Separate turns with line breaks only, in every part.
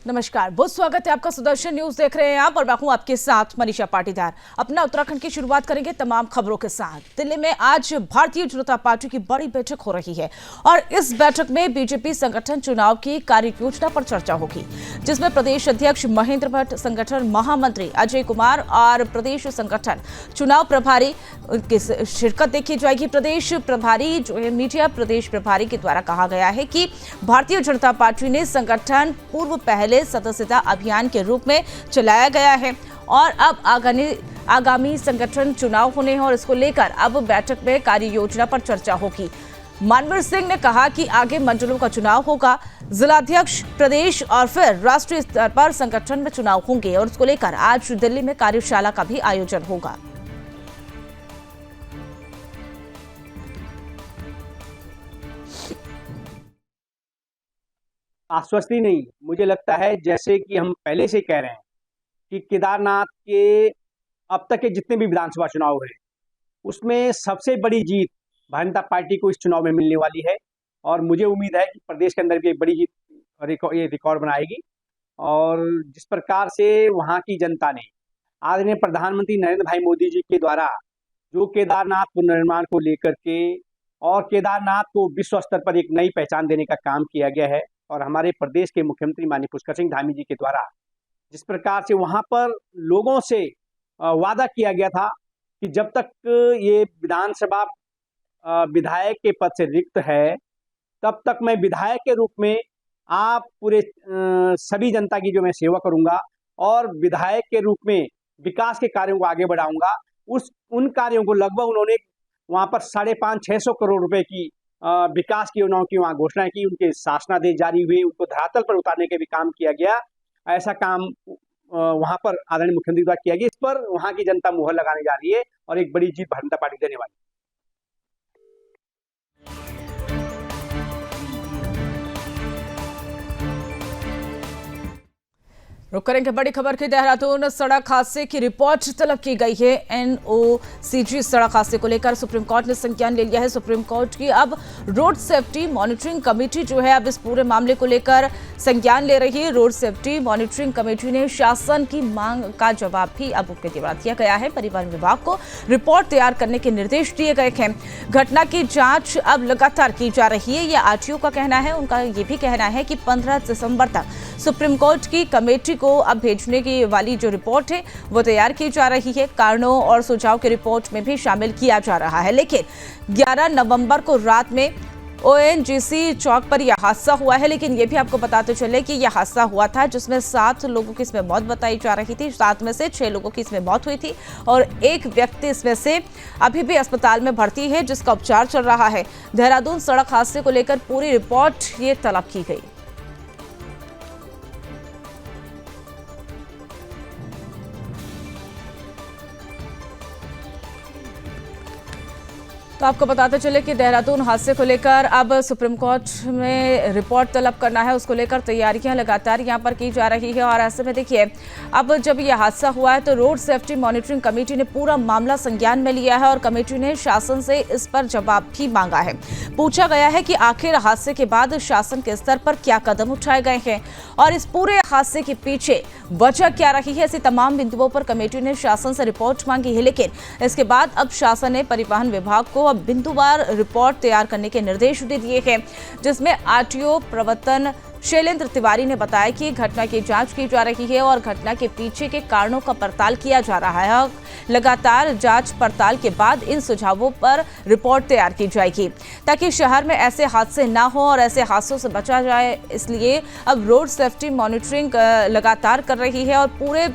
नमस्कार, बहुत स्वागत है आपका। सुदर्शन न्यूज देख रहे हैं आप और मैं हूं आपके साथ मनीषा पाटीदार। अपना उत्तराखंड की शुरुआत करेंगे तमाम खबरों के साथ। दिल्ली में आज भारतीय जनता पार्टी की बड़ी बैठक हो रही है और इस बैठक में बीजेपी संगठन चुनाव की कार्य योजना पर चर्चा होगी, जिसमें प्रदेश अध्यक्ष महेंद्र भट्ट, संगठन महामंत्री अजय कुमार और प्रदेश संगठन चुनाव प्रभारी की शिरकत देखी जाएगी। प्रदेश प्रभारी जो है मीडिया प्रदेश प्रभारी के द्वारा कहा गया है कि भारतीय जनता पार्टी ने संगठन पूर्व पहले सदस्यता अभियान के रूप में चलाया गया है और अब आगामी संगठन चुनाव होने हैं और इसको लेकर अब बैठक में कार्य योजना पर चर्चा होगी। मानवीर सिंह ने कहा कि आगे मंडलों का चुनाव होगा, जिलाध्यक्ष, प्रदेश और फिर राष्ट्रीय स्तर पर संगठन में चुनाव होंगे और इसको लेकर आज दिल्ली में कार्यशाला का भी आयोजन होगा।
आश्वस्ति नहीं, मुझे लगता है जैसे कि हम पहले से कह रहे हैं कि केदारनाथ के अब तक के जितने भी विधानसभा चुनाव हुए उसमें सबसे बड़ी जीत भारतीय जनता पार्टी को इस चुनाव में मिलने वाली है और मुझे उम्मीद है कि प्रदेश के अंदर भी एक बड़ी जीत ये रिकॉर्ड बनाएगी। और जिस प्रकार से वहाँ की जनता ने आदरणीय प्रधानमंत्री नरेंद्र भाई मोदी जी के द्वारा जो केदारनाथ पुनर्निर्माण को लेकर के और केदारनाथ को विश्व स्तर पर एक नई पहचान देने का काम किया गया है और हमारे प्रदेश के मुख्यमंत्री माननीय पुष्कर सिंह धामी जी के द्वारा जिस प्रकार से वहां पर लोगों से वादा किया गया था कि जब तक ये विधानसभा विधायक के पद से रिक्त है तब तक मैं विधायक के रूप में आप पूरे सभी जनता की जो मैं सेवा करूंगा और विधायक के रूप में विकास के कार्यों को आगे बढ़ाऊंगा। उन कार्यों को लगभग उन्होंने वहां पर 550-600 करोड़ रुपए की विकास की योजनाओं की वहाँ घोषणा की, उनके शासनादेश जारी हुए, उनको धरातल पर उतारने के भी काम किया गया। ऐसा काम वहां पर आदरणीय मुख्यमंत्री द्वारा किया गया। इस पर वहां की जनता मुहर लगाने जा रही है और एक बड़ी जीत भारतीय जनता पार्टी देने वाली है।
रुक करेंगे बड़ी खबर की। देहरादून सड़क हादसे की रिपोर्ट तलब की गई है। एनओसीजी सड़क हादसे को लेकर सुप्रीम कोर्ट ने संज्ञान ले लिया है। सुप्रीम कोर्ट की अब रोड सेफ्टी मॉनिटरिंग कमेटी जो है अब इस पूरे मामले को लेकर संज्ञान ले रही है। रोड सेफ्टी मॉनिटरिंग कमेटी ने शासन की मांग का जवाब भी अब उनके द्वारा दिया गया है। परिवहन विभाग को रिपोर्ट तैयार करने के निर्देश दिए गए हैं। घटना की जांच अब लगातार की जा रही है, यह आरटीओ का कहना है। उनका ये भी कहना है कि 15 दिसंबर तक सुप्रीम कोर्ट की कमेटी को अब भेजने की वाली जो रिपोर्ट है वो तैयार की जा रही है। कारणों और सुझाव की रिपोर्ट में भी शामिल किया जा रहा है। लेकिन 11 नवंबर को रात में ओएनजीसी चौक पर यह हादसा हुआ है। लेकिन ये भी आपको बताते चले कि यह हादसा हुआ था जिसमें 7 लोगों की इसमें मौत बताई जा रही थी। 7 में से 6 लोगों की इसमें मौत हुई थी और एक व्यक्ति इसमें से अभी भी अस्पताल में भर्ती है जिसका उपचार चल रहा है। देहरादून सड़क हादसे को लेकर पूरी रिपोर्ट ये तलब की गई। तो आपको बताते चले कि देहरादून हादसे को लेकर अब सुप्रीम कोर्ट में रिपोर्ट तलब करना है, उसको लेकर तैयारियां लगातार यहां पर की जा रही है। और ऐसे में देखिए अब जब यह हादसा हुआ है तो रोड सेफ्टी मॉनिटरिंग कमेटी ने पूरा मामला संज्ञान में लिया है और कमेटी ने शासन से इस पर जवाब भी मांगा है। पूछा गया है कि आखिर हादसे के बाद शासन के स्तर पर क्या कदम उठाए गए हैं और इस पूरे हादसे के पीछे वजह क्या रही है। ऐसी तमाम बिंदुओं पर कमेटी ने शासन से रिपोर्ट मांगी है। लेकिन इसके बाद अब शासन ने परिवहन विभाग को अब बिंदुवार रिपोर्ट तैयार करने के निर्देश दे दिए हैं, जिसमें आरटीओ प्रवर्तन शैलेंद्र तिवारी ने बताया कि घटना की जांच की जा रही है और घटना के पीछे के कारणों का पड़ताल किया जा रहा है। लगातार जांच पड़ताल के बाद इन सुझावों पर रिपोर्ट तैयार की जाएगी ताकि शहर में ऐसे हादसे ना हो और ऐसे हादसों से बचा जाए। इसलिए अब रोड सेफ्टी मॉनिटरिंग लगातार कर रही है और पूरे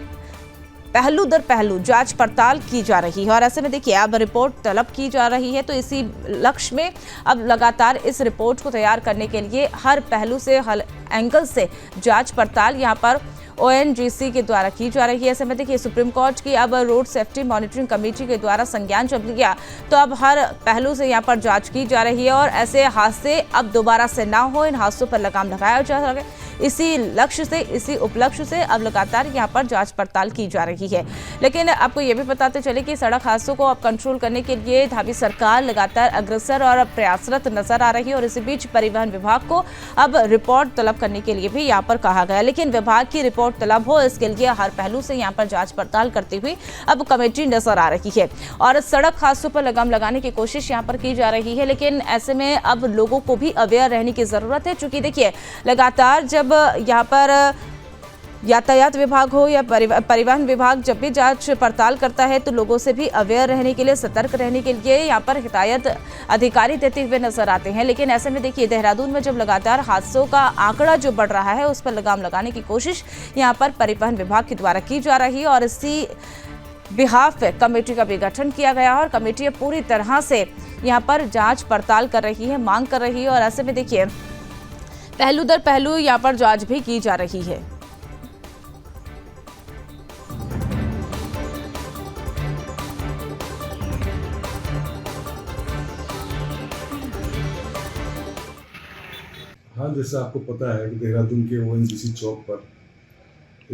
पहलू दर पहलू जांच पड़ताल की जा रही है। और ऐसे में देखिए अब रिपोर्ट तलब की जा रही है तो इसी लक्ष्य में अब लगातार इस रिपोर्ट को तैयार करने के लिए हर पहलू से हर एंगल से जांच पड़ताल यहां पर ओएनजीसी के द्वारा की जा रही है। ऐसे में देखिए सुप्रीम कोर्ट की अब रोड सेफ्टी मॉनिटरिंग कमेटी के द्वारा संज्ञान जब लिया तो अब हर पहलू से यहाँ पर जांच की जा रही है और ऐसे हादसे अब दोबारा से ना हो, इन हादसों पर लगाम लगाया जा सके। इसी लक्ष्य से, इसी उपलक्ष्य से अब लगातार यहाँ पर जांच पड़ताल की जा रही है। लेकिन आपको ये भी बताते चले कि सड़क हादसों को अब कंट्रोल करने के लिए धामी सरकार लगातार अग्रसर और प्रयासरत नजर आ रही है और इसी बीच परिवहन विभाग को अब रिपोर्ट तलब करने के लिए भी यहाँ पर कहा गया। लेकिन विभाग की रिपोर्ट तलब हो, इसके लिए हर पहलू से यहाँ पर जांच पड़ताल करती हुई अब कमेटी नजर आ रही है और सड़क हादसों पर लगाम लगाने की कोशिश यहाँ पर की जा रही है। लेकिन ऐसे में अब लोगों को भी अवेयर रहने की जरूरत है, क्योंकि देखिए लगातार जब यहाँ पर यातायात विभाग हो या परिवहन विभाग जब भी जांच पड़ताल करता है तो लोगों से भी अवेयर रहने के लिए, सतर्क रहने के लिए यहाँ पर हिदायत अधिकारी देते हुए नजर आते हैं। लेकिन ऐसे में देखिए देहरादून में जब लगातार हादसों का आंकड़ा जो बढ़ रहा है उस पर लगाम लगाने की कोशिश यहाँ पर परिवहन विभाग के द्वारा की जा रही है और इसी बिहाफ पे कमेटी का भी गठन किया गया और कमेटी पूरी तरह से यहाँ पर जांच पड़ताल कर रही है, मांग कर रही है और ऐसे में देखिए पहलू दर पहलू यहाँ पर जांच भी की जा रही है।
हाँ, जैसे आपको पता है कि देहरादून के ONGC चौक पर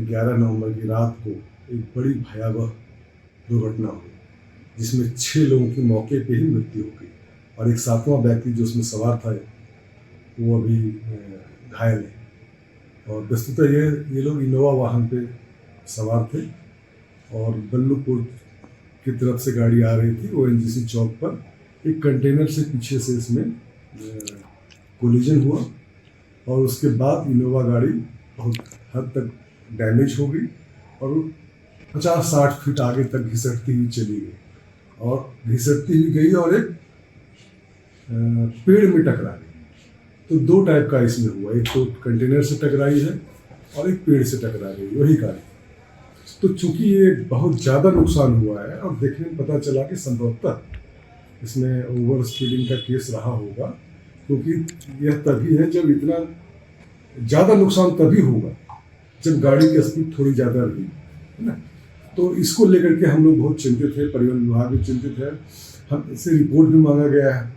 11 नवंबर की रात को एक बड़ी भयावह दुर्घटना हुई, जिसमें 6 लोगों की मौके पे ही मृत्यु हो गई और एक 7वां व्यक्ति जो उसमें सवार था वो अभी घायल है। और वस्तुतः ये लोग इनोवा वाहन पे सवार थे और बल्लूपुर की तरफ से गाड़ी आ रही थी। ONGC चौक पर एक कंटेनर से पीछे से इसमें कोलिजन हुआ और उसके बाद इनोवा गाड़ी बहुत हद तक डैमेज हो गई और 50-60 फीट आगे तक घिसटती हुई चली गई और घिसटती हुई गई और एक पेड़ में टकरा गई। तो 2 टाइप का इसमें हुआ, एक तो कंटेनर से टकराई है और एक पेड़ से टकरा गई वही गाड़ी। तो चूंकि ये बहुत ज़्यादा नुकसान हुआ है और देखने में पता चला कि संभवतः इसमें ओवर स्पीडिंग का केस रहा होगा, क्योंकि यह तभी है जब इतना ज़्यादा नुकसान तभी होगा जब गाड़ी की स्पीड थोड़ी ज़्यादा रही, है ना। तो इसको लेकर के हम लोग बहुत चिंतित है, परिवहन विभाग भी चिंतित है, हम इससे रिपोर्ट भी मांगा गया है।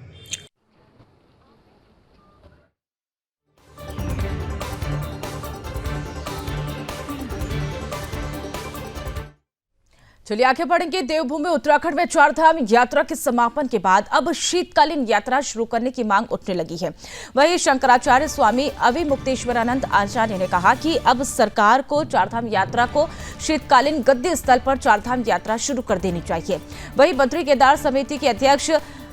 चलिए आगे बढ़ेंगे। देवभूमि उत्तराखंड में 4 धाम यात्रा के समापन के बाद अब शीतकालीन यात्रा शुरू करने की मांग उठने लगी है। वहीं शंकराचार्य स्वामी अविमुक्तेश्वरानंद आचार्य ने कहा कि अब सरकार को 4 धाम यात्रा को शीतकालीन गद्दी स्थल पर 4 धाम यात्रा शुरू कर देनी चाहिए। वहीं मंत्री केदार समिति के अध्यक्ष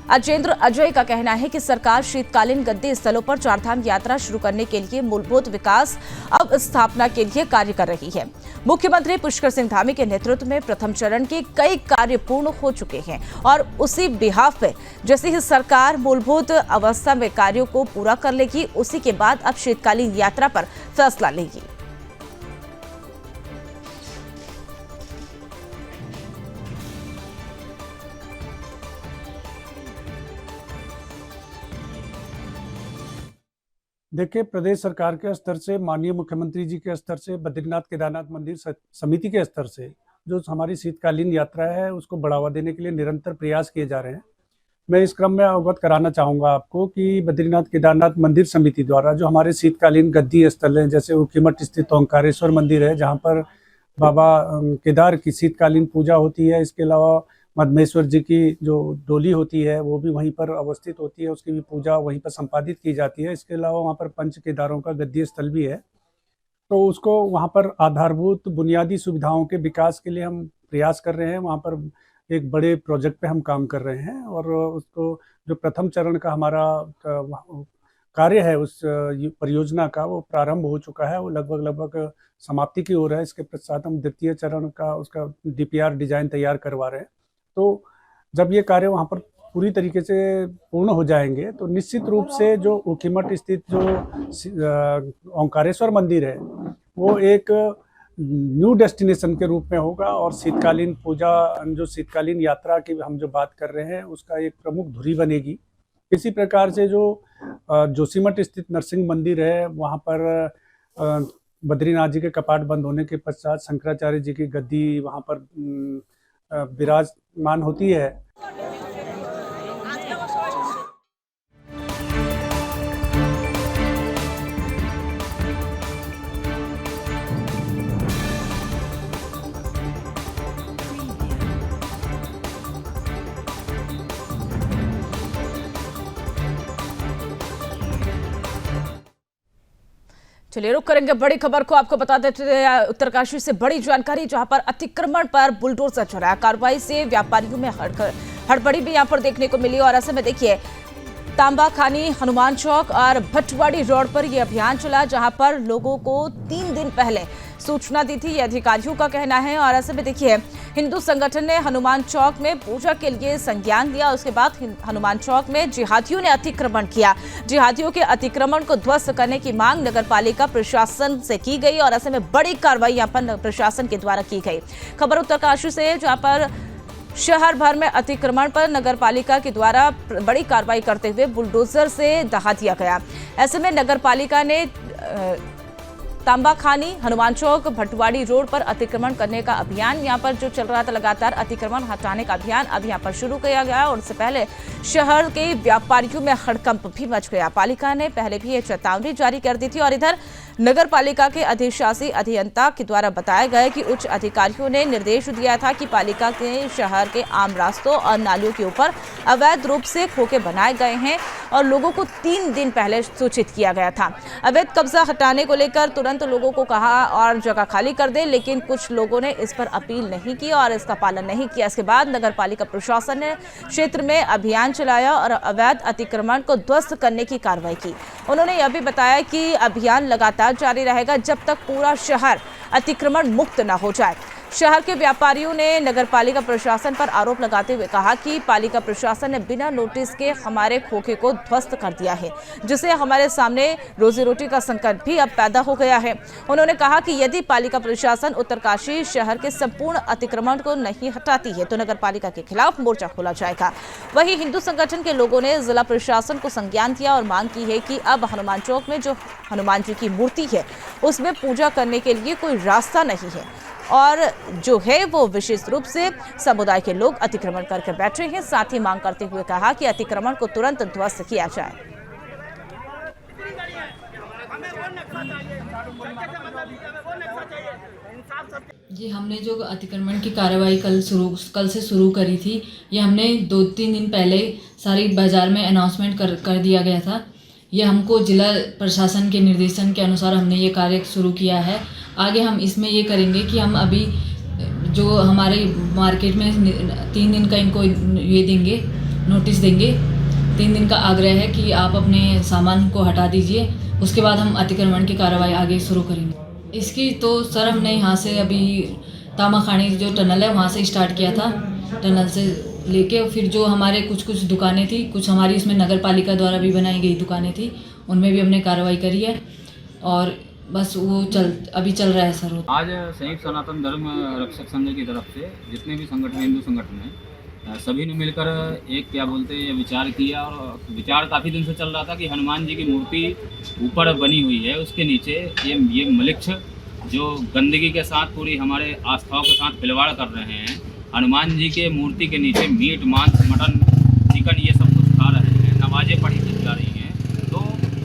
अजेंद्र अजय का कहना है कि सरकार शीतकालीन गद्दी स्थलों पर 4 धाम यात्रा शुरू करने के लिए मूलभूत विकास अवस्थापना के लिए कार्य कर रही है। मुख्यमंत्री पुष्कर सिंह धामी के नेतृत्व में प्रथम चरण के कई कार्य पूर्ण हो चुके हैं और उसी बिहाफ पे जैसे ही सरकार मूलभूत अवस्था में कार्यों को पूरा कर लेगी, उसी के बाद अब शीतकालीन यात्रा पर फैसला लेगी।
देखिए, प्रदेश सरकार के स्तर से, माननीय मुख्यमंत्री जी के स्तर से, बद्रीनाथ केदारनाथ मंदिर समिति के स्तर से जो हमारी शीतकालीन यात्रा है उसको बढ़ावा देने के लिए निरंतर प्रयास किए जा रहे हैं। मैं इस क्रम में अवगत कराना चाहूँगा आपको कि बद्रीनाथ केदारनाथ मंदिर समिति द्वारा जो हमारे शीतकालीन गद्दी स्थल हैं, जैसे ऊखीमठ स्थित ओंकारेश्वर मंदिर है जहाँ पर बाबा केदार की शीतकालीन पूजा होती है। इसके अलावा मदमेश्वर जी की जो डोली होती है वो भी वहीं पर अवस्थित होती है, उसकी भी पूजा वहीं पर संपादित की जाती है। इसके अलावा वहाँ पर पंच केदारों का गद्दी स्थल भी है। तो उसको वहाँ पर आधारभूत बुनियादी सुविधाओं के विकास के लिए हम प्रयास कर रहे हैं। वहाँ पर एक बड़े प्रोजेक्ट पे हम काम कर रहे हैं और उसको जो प्रथम चरण का हमारा कार्य है उस परियोजना का वो प्रारंभ हो चुका है, वो लगभग समाप्ति की ओर है। इसके पश्चात हम द्वितीय चरण का उसका DPR डिजाइन तैयार करवा रहे हैं। तो जब ये कार्य वहाँ पर पूरी तरीके से पूर्ण हो जाएंगे तो निश्चित रूप से जो ऊखीमठ स्थित जो ओंकारेश्वर मंदिर है वो एक न्यू डेस्टिनेशन के रूप में होगा और शीतकालीन पूजा, जो शीतकालीन यात्रा की हम जो बात कर रहे हैं उसका एक प्रमुख धुरी बनेगी। इसी प्रकार से जो जोशीमठ स्थित नरसिंह मंदिर है वहाँ पर बद्रीनाथ जी के कपाट बंद होने के पश्चात शंकराचार्य जी की गद्दी वहाँ पर विराजमान होती है।
चलिए रुक करेंगे बड़ी खबर को। आपको बता देते हैं उत्तरकाशी से बड़ी जानकारी, जहां पर अतिक्रमण पर बुलडोजर चला। कार्रवाई से व्यापारियों में हड़बड़ी भी यहां पर देखने को मिली। और ऐसे में देखिए तांबा खानी, हनुमान चौक और भटवाड़ी रोड पर यह अभियान चला, जहां पर लोगों को 3 दिन पहले सूचना दी थी, ये अधिकारियों का कहना है। और ऐसे में देखिए हिंदू संगठन ने हनुमान चौक में पूजा के लिए संज्ञान लिया। उसके बाद हनुमान चौक में जिहादियों ने अतिक्रमण किया। जिहादियों के अतिक्रमण को ध्वस्त करने की मांग नगरपालिका प्रशासन से की गई और ऐसे में बड़ी कार्रवाई यहाँ पर प्रशासन के द्वारा की गई। खबर उत्तरकाशी से, जहाँ पर शहर भर में अतिक्रमण पर नगरपालिका के द्वारा बड़ी कार्रवाई करते हुए बुलडोजर से दहा दिया गया। ऐसे में नगरपालिका ने तांबाखानी, हनुमान चौक, भटवाड़ी रोड पर अतिक्रमण करने का अभियान यहाँ पर जो चल रहा था, लगातार अतिक्रमण हटाने का अभियान अब यहाँ पर शुरू किया गया। और उससे पहले शहर के व्यापारियों में हड़कंप भी मच गया। पालिका ने पहले भी ये चेतावनी जारी कर दी थी। और इधर नगर पालिका के अधिशासी अभियंता के द्वारा बताया गया कि उच्च अधिकारियों ने निर्देश दिया था कि पालिका के शहर के आम रास्तों और नालियों के ऊपर अवैध रूप से खोखे बनाए गए हैं और लोगों को 3 दिन पहले सूचित किया गया था। अवैध कब्जा हटाने को लेकर तुरंत लोगों को कहा और जगह खाली कर दे, लेकिन कुछ लोगों ने इस पर अपील नहीं की और इसका पालन नहीं किया। इसके बाद नगर पालिका प्रशासन ने क्षेत्र में अभियान चलाया और अवैध अतिक्रमण को ध्वस्त करने की कार्रवाई की। उन्होंने यह भी बताया कि अभियान लगातार जारी रहेगा जब तक पूरा शहर अतिक्रमण मुक्त न हो जाए। शहर के व्यापारियों ने नगरपालिका प्रशासन पर आरोप लगाते हुए कहा कि पालिका प्रशासन ने बिना नोटिस के हमारे खोखे को ध्वस्त कर दिया है, जिससे हमारे सामने रोजी रोटी का संकट भी अब पैदा हो गया है। उन्होंने कहा कि यदि पालिका प्रशासन उत्तरकाशी शहर के संपूर्ण अतिक्रमण को नहीं हटाती है तो नगरपालिका के खिलाफ मोर्चा खोला जाएगा। वहीं हिंदू संगठन के लोगों ने जिला प्रशासन को संज्ञान दिया और मांग की है कि अब हनुमान चौक में जो हनुमान जी की मूर्ति है उसमें पूजा करने के लिए कोई रास्ता नहीं है और जो है वो विशेष रूप से समुदाय के लोग अतिक्रमण करके बैठे हैं। साथ ही मांग करते हुए कहा कि अतिक्रमण को तुरंत ध्वस्त किया जाए।
जी, हमने जो अतिक्रमण की कार्रवाई कल से शुरू करी थी, ये हमने 2-3 दिन पहले सारी बाजार में अनाउंसमेंट कर दिया गया था। ये हमको जिला प्रशासन के निर्देशन के अनुसार हमने ये कार्य शुरू किया है। आगे हम इसमें ये करेंगे कि हम अभी जो हमारे मार्केट में 3 दिन का इनको ये देंगे, नोटिस देंगे। 3 दिन का आग्रह है कि आप अपने सामान को हटा दीजिए, उसके बाद हम अतिक्रमण की कार्रवाई आगे शुरू करेंगे। इसकी तो सर हमने यहाँ से अभी तामाखानी जो टनल है वहाँ से स्टार्ट किया था। टनल से लेके फिर जो हमारे कुछ दुकानें थी, कुछ हमारी इसमें नगर पालिका द्वारा भी बनाई गई दुकानें थी, उनमें भी हमने कार्रवाई करी है और बस वो अभी चल रहा है सर।
आज संयुक्त सनातन धर्म रक्षक संघ की तरफ से जितने भी संगठन, हिंदू संगठन हैं, सभी ने मिलकर एक विचार किया और विचार काफ़ी दिन से चल रहा था कि हनुमान जी की मूर्ति ऊपर बनी हुई है, उसके नीचे ये मलिक्ष जो गंदगी के साथ पूरी हमारे आस्थाओं के साथ खिलवाड़ कर रहे हैं। हनुमान जी के मूर्ति के नीचे मीट, मांस, मटन, चिकन ये सब कुछ खा रहे हैं, नमाजें पढ़ी जा रही हैं। तो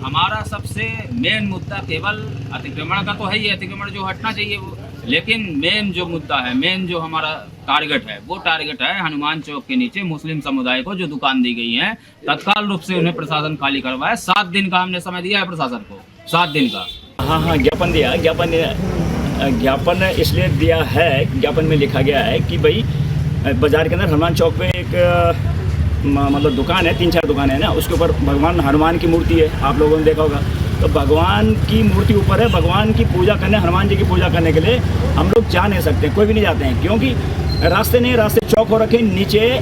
हमारा सबसे मेन मुद्दा केवल अतिक्रमण का तो है ही, अतिक्रमण जो हटना चाहिए वो, लेकिन मेन जो मुद्दा है, मेन जो हमारा टारगेट है, वो टारगेट है हनुमान चौक के नीचे मुस्लिम समुदाय को जो दुकान दी गई है, तत्काल रूप से उन्हें प्रशासन खाली करवाए। 7 दिन का हमने समय दिया है प्रशासन को, 7 दिन का।
हाँ, ज्ञापन दिया। ज्ञापन इसलिए दिया है, ज्ञापन में लिखा गया है कि भाई बाजार के अंदर हनुमान चौक पे एक मतलब दुकान है, 3-4 दुकानें हैं ना, उसके ऊपर भगवान हनुमान की मूर्ति है, आप लोगों ने देखा होगा। तो भगवान की मूर्ति ऊपर है, भगवान की पूजा करने, हनुमान जी की पूजा करने के लिए हम लोग जा नहीं सकते, कोई भी नहीं जाते हैं, क्योंकि रास्ते चौक हो रखे, नीचे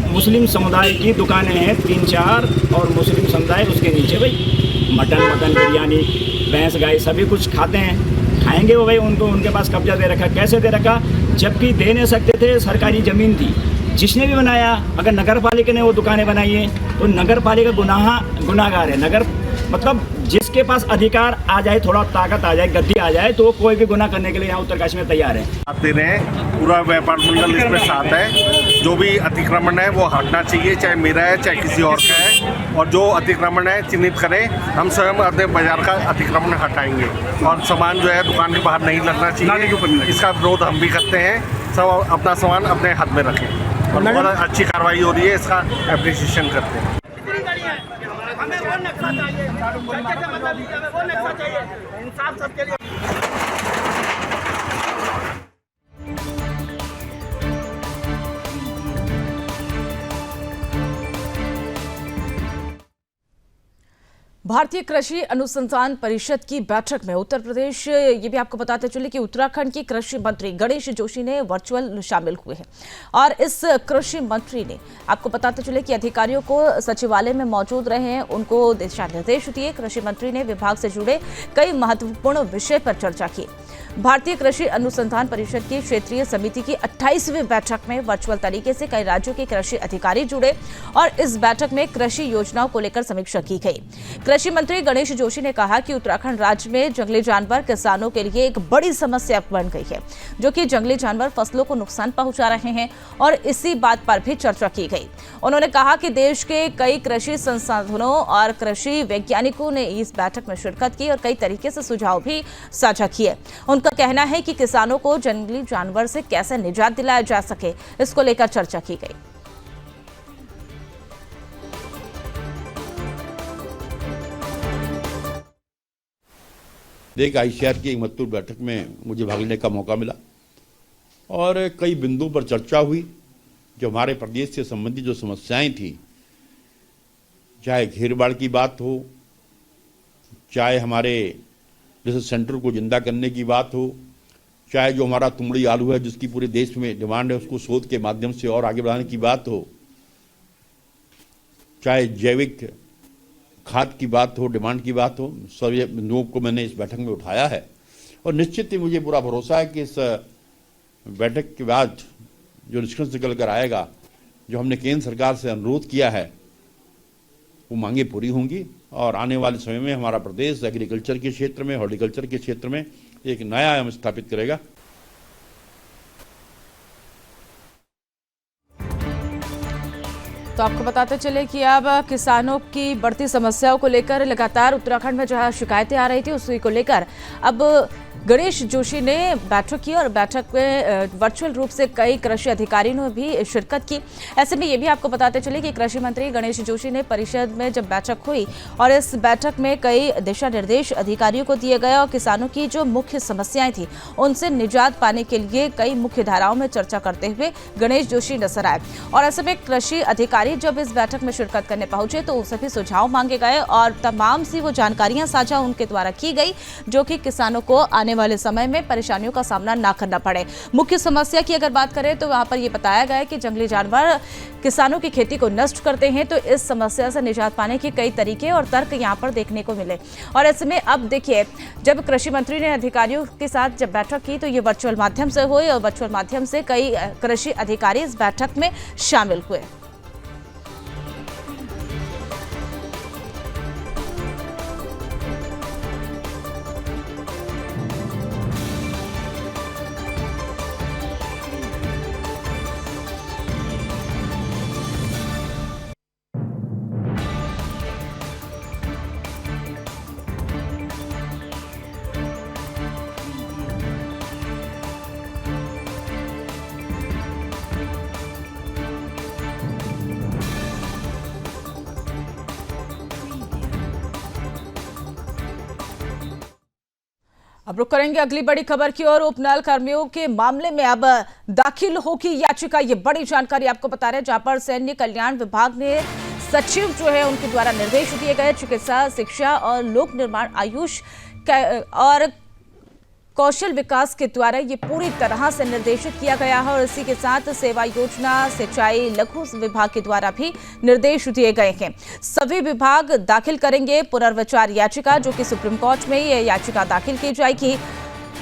मुस्लिम समुदाय की दुकानें हैं 3-4 और मुस्लिम समुदाय उसके नीचे भाई मटन बिरयानी, भैंस गाय सभी कुछ खाते हैं, खाएंगे वो भाई, उनको उनके पास कब्जा दे रखा। कैसे दे रखा? जबकि दे नहीं सकते थे, सरकारी ज़मीन थी। जिसने भी बनाया, अगर नगर पालिका ने वो दुकानें बनाई हैं तो नगर पालिका गुनाहगार है। नगर मतलब जिसके पास अधिकार आ जाए, थोड़ा ताकत आ जाए, गद्दी आ जाए, तो कोई भी गुनाह करने के लिए यहाँ उत्तरकाशी में तैयार है।
आते रहे, पूरा व्यापार मंडल इसमें साथ है। जो भी अतिक्रमण है वो हटना चाहिए, चाहे मेरा है चाहे किसी और का है, और जो अतिक्रमण है चिन्हित करें। हम स्वयं अपने बाजार का अतिक्रमण हटाएंगे और सामान जो है दुकान के बाहर नहीं लगना चाहिए। इसका विरोध हम भी करते हैं। सब अपना सामान अपने हाथ में रखें और बहुत अच्छी कार्रवाई हो रही है, इसका एप्रिसिएशन करते हैं।
भारतीय कृषि अनुसंधान परिषद की बैठक में उत्तर प्रदेश, ये भी आपको बताते चले कि उत्तराखंड के कृषि मंत्री गणेश जोशी ने वर्चुअल शामिल हुए हैं। और इस कृषि मंत्री ने आपको बताते चले कि अधिकारियों को सचिवालय में मौजूद रहे हैं, उनको दिशा निर्देश दिए। कृषि मंत्री ने विभाग से जुड़े कई महत्वपूर्ण विषय पर चर्चा की। भारतीय कृषि अनुसंधान परिषद की क्षेत्रीय समिति की 28वीं बैठक में वर्चुअल तरीके से कई राज्यों के कृषि अधिकारी जुड़े और इस बैठक में कृषि योजनाओं को लेकर समीक्षा की गई। कृषि मंत्री गणेश जोशी ने कहा कि उत्तराखंड राज्य में जंगली जानवर किसानों के लिए एक बड़ी समस्या बन गई है, जो कि जंगली जानवर फसलों को नुकसान पहुंचा रहे हैं और इसी बात पर भी चर्चा की गई। उन्होंने कहा कि देश के कई कृषि संसाधनों और कृषि वैज्ञानिकों ने इस बैठक में शिरकत की और कई तरीके से सुझाव भी साझा किए। उनका कहना है कि किसानों को जंगली जानवर से कैसे निजात दिलाया जा सके, इसको लेकर चर्चा की गई।
एक ICAR की एक महत्वपूर्ण बैठक में मुझे भाग लेने का मौका मिला और कई बिंदुओं पर चर्चा हुई। जो हमारे प्रदेश से संबंधित जो समस्याएं थी, चाहे घेरबाड़ की बात हो, चाहे हमारे रिसर्च सेंटर को जिंदा करने की बात हो, चाहे जो हमारा तुमड़ी आलू है जिसकी पूरे देश में डिमांड है, उसको शोध के माध्यम से और आगे बढ़ाने की बात हो, चाहे जैविक खाद की बात हो, डिमांड की बात हो, सभी बिंदुओं को मैंने इस बैठक में उठाया है। और निश्चित ही मुझे पूरा भरोसा है कि इस बैठक के बाद जो निष्कर्ष निकल कर आएगा, जो हमने केंद्र सरकार से अनुरोध किया है, वो मांगे पूरी होंगी और आने वाले समय में हमारा प्रदेश एग्रीकल्चर के क्षेत्र में, हॉर्टिकल्चर के क्षेत्र में एक नया आयाम स्थापित करेगा।
तो आपको बताते चले कि अब किसानों की बढ़ती समस्याओं को लेकर लगातार उत्तराखंड में जहां शिकायतें आ रही थी, उसी को लेकर अब गणेश जोशी ने बैठक की और बैठक में वर्चुअल रूप से कई कृषि अधिकारियों ने भी शिरकत की। ऐसे में ये भी आपको बताते चले कि कृषि मंत्री गणेश जोशी ने परिषद में जब बैठक हुई और इस बैठक में कई दिशा निर्देश अधिकारियों को दिए गए और किसानों की जो मुख्य समस्याएं थी उनसे निजात पाने के लिए कई मुख्य धाराओं में चर्चा करते हुए गणेश जोशी नजर आए। और ऐसे में कृषि अधिकारी जब इस बैठक में शिरकत करने पहुंचे तो उनसे भी सुझाव मांगे गए और तमाम सी वो जानकारियां साझा उनके द्वारा की गई, जो कि किसानों को आने वाले समय में परेशानियों का सामना ना करना पड़े। मुख्य समस्या की अगर बात करें तो वहां पर यह बताया गया है कि जंगली जानवर किसानों की खेती को नष्ट करते हैं, तो इस समस्या से निजात पाने के कई तरीके और तर्क यहां पर देखने को मिले। और ऐसे में अब देखिए, जब कृषि मंत्री ने अधिकारियों के साथ जब बैठक की तो ये वर्चुअल माध्यम से हुई और वर्चुअल माध्यम से कई कृषि अधिकारी इस बैठक में शामिल हुए। अब रुक करेंगे अगली बड़ी खबर की ओर। उपनल कर्मियों के मामले में अब दाखिल होगी याचिका, ये बड़ी जानकारी आपको बता रहे हैं, जहां पर सैन्य कल्याण विभाग ने सचिव जो है उनके द्वारा निर्देश दिए गए। चिकित्सा, शिक्षा और लोक निर्माण, आयुष और कौशल विकास के द्वारा ये पूरी तरह से निर्देशित किया गया है और इसी के साथ सेवा योजना, सिंचाई, लघु विभाग के द्वारा भी निर्देश दिए गए हैं। सभी विभाग दाखिल करेंगे पुनर्विचार याचिका, जो कि सुप्रीम कोर्ट में ये याचिका दाखिल की जाएगी।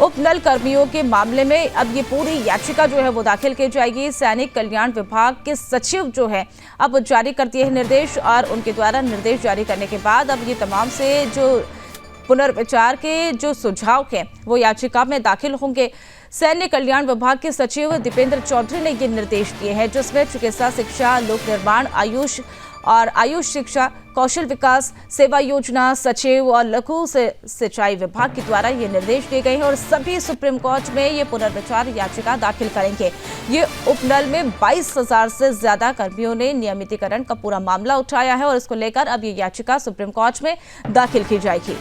उपनल कर्मियों के मामले में अब ये पूरी याचिका जो है वो दाखिल की जाएगी। सैनिक कल्याण विभाग के सचिव जो है अब जारी कर दिए हैं निर्देश और उनके द्वारा निर्देश जारी करने के बाद अब ये तमाम से जो पुनर्विचार के जो सुझाव हैं वो याचिका में दाखिल होंगे। सैन्य कल्याण विभाग के सचिव दीपेंद्र चौधरी ने ये निर्देश दिए हैं, जिसमें चिकित्सा, शिक्षा, लोक निर्माण, आयुष और आयुष शिक्षा, कौशल विकास, सेवा योजना सचिव और लघु सिंचाई विभाग के द्वारा ये निर्देश दिए गए हैं और सभी सुप्रीम कोर्ट में ये पुनर्विचार याचिका दाखिल करेंगे। ये उपनल में 22,000 से ज्यादा कर्मियों ने नियमितीकरण का पूरा मामला उठाया है और इसको लेकर अब ये याचिका सुप्रीम कोर्ट में दाखिल की जाएगी।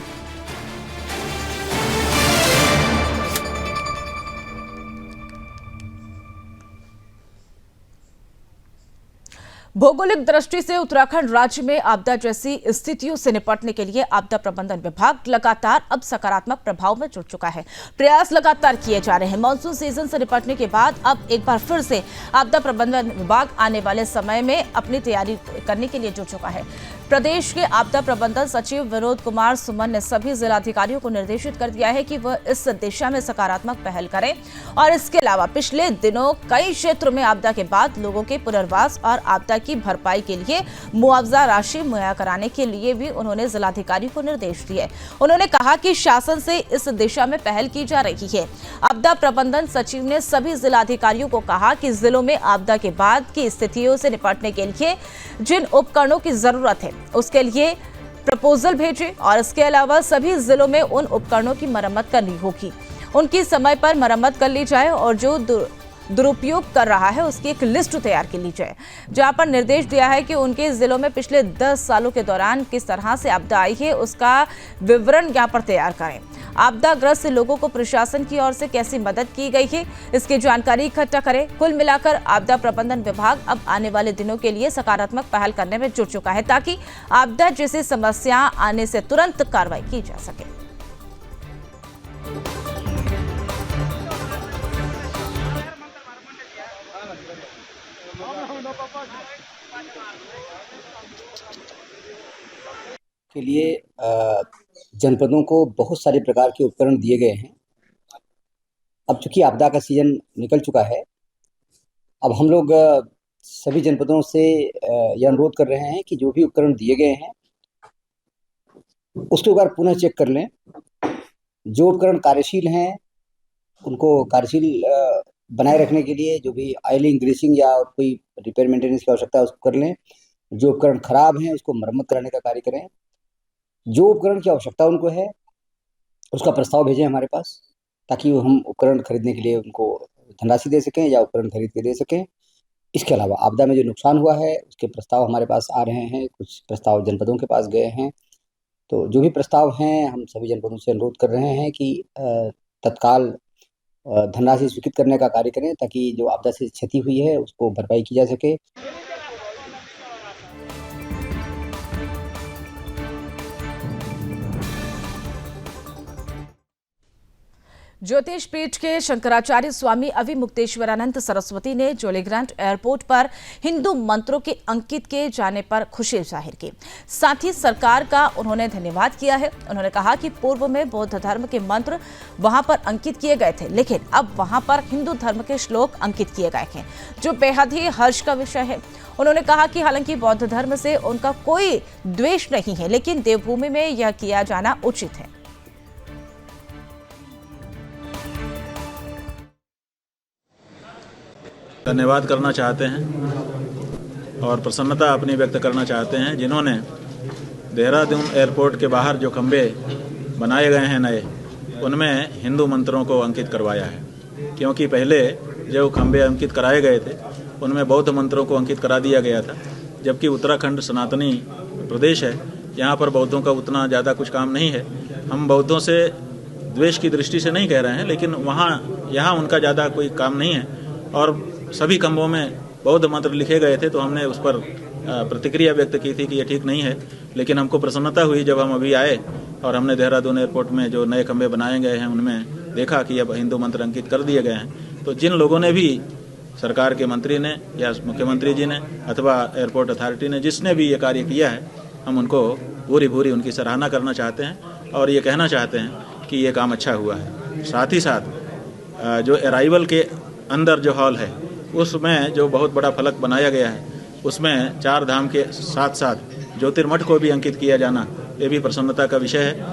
भौगोलिक दृष्टि से उत्तराखंड राज्य में आपदा जैसी स्थितियों से निपटने के लिए आपदा प्रबंधन विभाग लगातार अब सकारात्मक प्रभाव में जुट चुका है। प्रयास लगातार किए जा रहे हैं। मानसून सीजन से निपटने के बाद अब एक बार फिर से आपदा प्रबंधन विभाग आने वाले समय में अपनी तैयारी करने के लिए जुट चुका है। प्रदेश के आपदा प्रबंधन सचिव विनोद कुमार सुमन ने सभी जिलाधिकारियों को निर्देशित कर दिया है कि वह इस दिशा में सकारात्मक पहल करें और इसके अलावा पिछले दिनों कई क्षेत्रों में आपदा के बाद लोगों के पुनर्वास और आपदा की भरपाई के लिए मुआवजा राशि मुहैया कराने के लिए भी उन्होंने जिलाधिकारी को निर्देश दिए। उन्होंने कहा कि शासन से इस दिशा में पहल की जा रही है। आपदा प्रबंधन सचिव ने सभी जिलाधिकारियों को कहा कि जिलों में आपदा के बाद की स्थितियों से निपटने के लिए जिन उपकरणों की जरूरत है उसके लिए प्रपोजल भेजें और इसके अलावा सभी जिलों में उन उपकरणों की मरम्मत करनी होगी, उनकी समय पर मरम्मत कर ली जाए और जो दुरुपयोग कर रहा है उसकी एक लिस्ट तैयार कर ली जाए। जहां पर निर्देश दिया है कि उनके जिलों में पिछले 10 सालों के दौरान किस तरह से आपदा आई है उसका विवरण यहां पर तैयार करें। आपदाग्रस्त लोगों को प्रशासन की ओर से कैसी मदद की गई है इसकी जानकारी इकट्ठा करें। कुल मिलाकर आपदा प्रबंधन विभाग अब आने वाले दिनों के लिए सकारात्मक पहल करने में जुट चुका है ताकि आपदा जैसी समस्या आने से तुरंत कार्रवाई की जा सके।
के लिए जनपदों को बहुत सारे प्रकार के उपकरण दिए गए हैं। अब चूंकि आपदा का सीजन निकल चुका है, अब हम लोग सभी जनपदों से यह अनुरोध कर रहे हैं कि जो भी उपकरण दिए गए हैं उसको एक बार पुनः चेक कर लें। जो उपकरण कार्यशील हैं उनको कार्यशील बनाए रखने के लिए जो भी ऑयलिंग, ग्रीसिंग या कोई रिपेयर मेंटेनेंस की आवश्यकता है उसको कर लें। जो उपकरण खराब हैं उसको मरम्मत कराने का कार्य करें। जो उपकरण की आवश्यकता उनको है उसका प्रस्ताव भेजें हमारे पास ताकि हम उपकरण खरीदने के लिए उनको धनराशि दे सकें या उपकरण खरीद के दे सकें। इसके अलावा आपदा में जो नुकसान हुआ है उसके प्रस्ताव हमारे पास आ रहे हैं, कुछ प्रस्ताव जनपदों के पास गए हैं। तो जो भी प्रस्ताव हैं हम सभी जनपदों से अनुरोध कर रहे हैं कि तत्काल धनराशि स्वीकृत करने का कार्य करें ताकि जो आपदा से क्षति हुई है उसको भरपाई की जा सके।
ज्योतिष पीठ के शंकराचार्य स्वामी अविमुक्तेश्वरानंद सरस्वती ने जोलीग्रांट एयरपोर्ट पर हिंदू मंत्रों के अंकित किए जाने पर खुशी जाहिर की। साथ ही सरकार का उन्होंने धन्यवाद किया है। उन्होंने कहा कि पूर्व में बौद्ध धर्म के मंत्र वहां पर अंकित किए गए थे, लेकिन अब वहां पर हिंदू धर्म के श्लोक अंकित किए गए हैं, जो बेहद ही हर्ष का विषय है। उन्होंने कहा कि हालांकि बौद्ध धर्म से उनका कोई द्वेष नहीं है, लेकिन देवभूमि में यह किया जाना उचित है।
धन्यवाद करना चाहते हैं और प्रसन्नता अपनी व्यक्त करना चाहते हैं जिन्होंने देहरादून एयरपोर्ट के बाहर जो खंबे बनाए गए हैं नए, उनमें हिंदू मंत्रों को अंकित करवाया है। क्योंकि पहले जो खंबे अंकित कराए गए थे उनमें बौद्ध मंत्रों को अंकित करा दिया गया था, जबकि उत्तराखंड सनातनी प्रदेश है, यहाँ पर बौद्धों का उतना ज़्यादा कुछ काम नहीं है। हम बौद्धों से द्वेष की दृष्टि से नहीं कह रहे हैं, लेकिन यहाँ उनका ज़्यादा कोई काम नहीं है और सभी खंभों में बौद्ध मंत्र लिखे गए थे। तो हमने उस पर प्रतिक्रिया व्यक्त की थी कि ये ठीक नहीं है, लेकिन हमको प्रसन्नता हुई जब हम अभी आए और हमने देहरादून एयरपोर्ट में जो नए खंभे बनाए गए हैं उनमें देखा कि अब हिंदू मंत्र अंकित कर दिए गए हैं। तो जिन लोगों ने भी, सरकार के मंत्री ने या मुख्यमंत्री जी ने अथवा एयरपोर्ट अथॉरिटी ने, जिसने भी ये कार्य किया है, हम उनको पूरी उनकी सराहना करना चाहते हैं और ये कहना चाहते हैं कि ये काम अच्छा हुआ है। साथ ही साथ जो अराइवल के अंदर जो हॉल है उसमें जो बहुत बड़ा फलक बनाया गया है उसमें 4 धाम के साथ साथ ज्योतिर्मठ को भी अंकित किया जाना, ये भी प्रसन्नता का विषय है।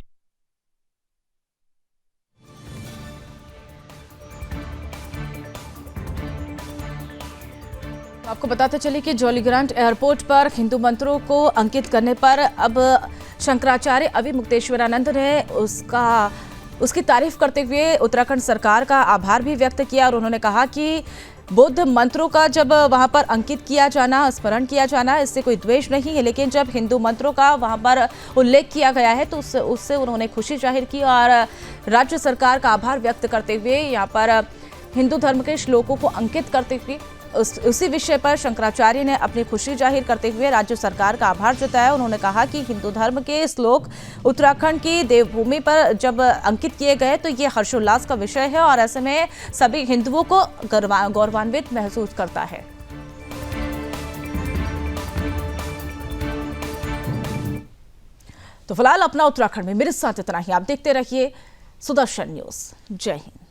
आपको बताते चले कि जॉलीग्रांट एयरपोर्ट पर हिंदू मंत्रों को अंकित करने पर अब शंकराचार्य अवि मुक्तेश्वरानंद ने उसकी तारीफ करते हुए उत्तराखंड सरकार का आभार भी व्यक्त किया और उन्होंने कहा कि बौद्ध मंत्रों का जब वहां पर अंकित किया जाना, स्मरण किया जाना, इससे कोई द्वेष नहीं है, लेकिन जब हिंदू मंत्रों का वहां पर उल्लेख किया गया है तो उससे उन्होंने खुशी जाहिर की और राज्य सरकार का आभार व्यक्त करते हुए यहां पर हिंदू धर्म के श्लोकों को अंकित करते हुए उसी विषय पर शंकराचार्य ने अपनी खुशी जाहिर करते हुए राज्य सरकार का आभार जताया। उन्होंने कहा कि हिंदू धर्म के श्लोक उत्तराखंड की देवभूमि पर जब अंकित किए गए तो ये हर्षोल्लास का विषय है और ऐसे में सभी हिंदुओं को गौरवान्वित महसूस करता है। तो फिलहाल अपना उत्तराखंड में मेरे साथ इतना ही। आप देखते रहिए सुदर्शन न्यूज। जय हिंद।